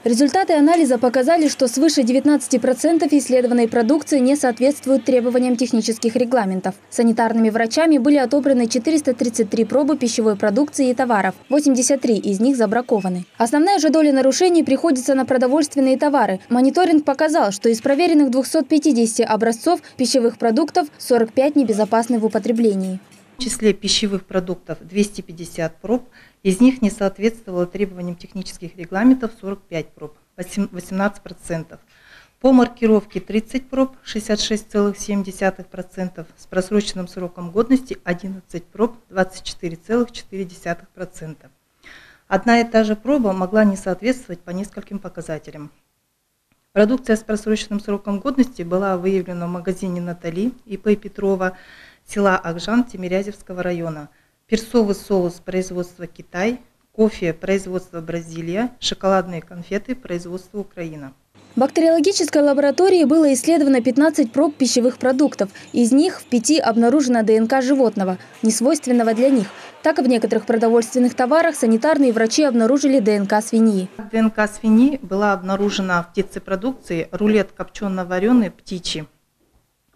Результаты анализа показали, что свыше 19% исследованной продукции не соответствуют требованиям технических регламентов. Санитарными врачами были отобраны 433 пробы пищевой продукции и товаров. 83 из них забракованы. Основная же доля нарушений приходится на продовольственные товары. Мониторинг показал, что из проверенных 250 образцов пищевых продуктов 45 небезопасны в употреблении. В числе пищевых продуктов 250 проб, из них не соответствовало требованиям технических регламентов 45 проб, 18%. По маркировке 30 проб, 66,7%, с просроченным сроком годности 11 проб, 24,4%. Одна и та же проба могла не соответствовать по нескольким показателям. Продукция с просроченным сроком годности была выявлена в магазине «Натали» ИП Петрова, села Акжан Тимирязевского района. Перцовый соус производства Китай, кофе производства Бразилия, шоколадные конфеты производства Украина. В бактериологической лаборатории было исследовано 15 проб пищевых продуктов. Из них в 5 обнаружена ДНК животного, несвойственного для них. Так и в некоторых продовольственных товарах санитарные врачи обнаружили ДНК свиньи. ДНК свиньи была обнаружена в птицепродукции рулет копчено-вареный птичий.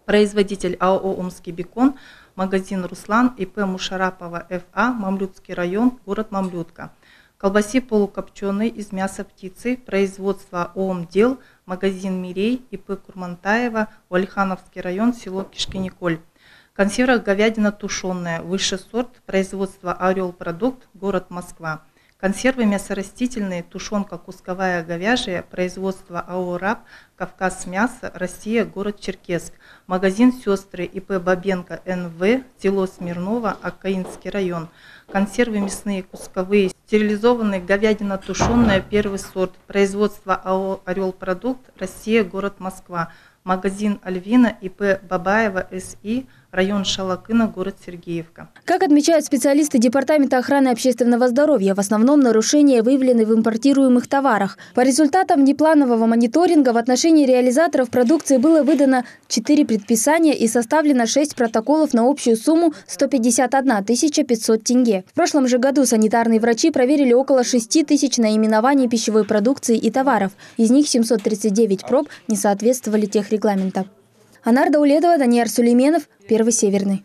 Производитель АО «Омский бекон», магазин «Руслан», ИП Мушарапова ФА, Мамлютский район, город Мамлютка. Колбасе полукопченой из мяса птицы, производство ОМДел, магазин «Мирей», ИП Курмантаева, Уальхановский район, село Кишкиниколь. Консерва говядина тушеная, высший сорт, производство «Орел продукт», город Москва. Консервы мясорастительные, тушенка кусковая говяжья, производство АО «РАБ», Кавказ мясо, Россия, город Черкесск. Магазин «Сестры» ИП Бабенко НВ, село Смирново, Аккаинский район. Консервы мясные кусковые, стерилизованные, говядина тушеная, первый сорт, производство АО «Орел продукт», Россия, город Москва. Магазин «Альвина» ИП Бабаева СИ, район Шалакына, город Сергеевка. Как отмечают специалисты Департамента охраны общественного здоровья, в основном нарушения выявлены в импортируемых товарах. По результатам внепланового мониторинга в отношении реализаторов продукции было выдано 4 предписания и составлено 6 протоколов на общую сумму 151 500 тенге. В прошлом же году санитарные врачи проверили около 6 тысяч наименований пищевой продукции и товаров. Из них 739 проб не соответствовали техрегламентам. Анар Даулетова, Данияр Сулейменов, Первый Северный.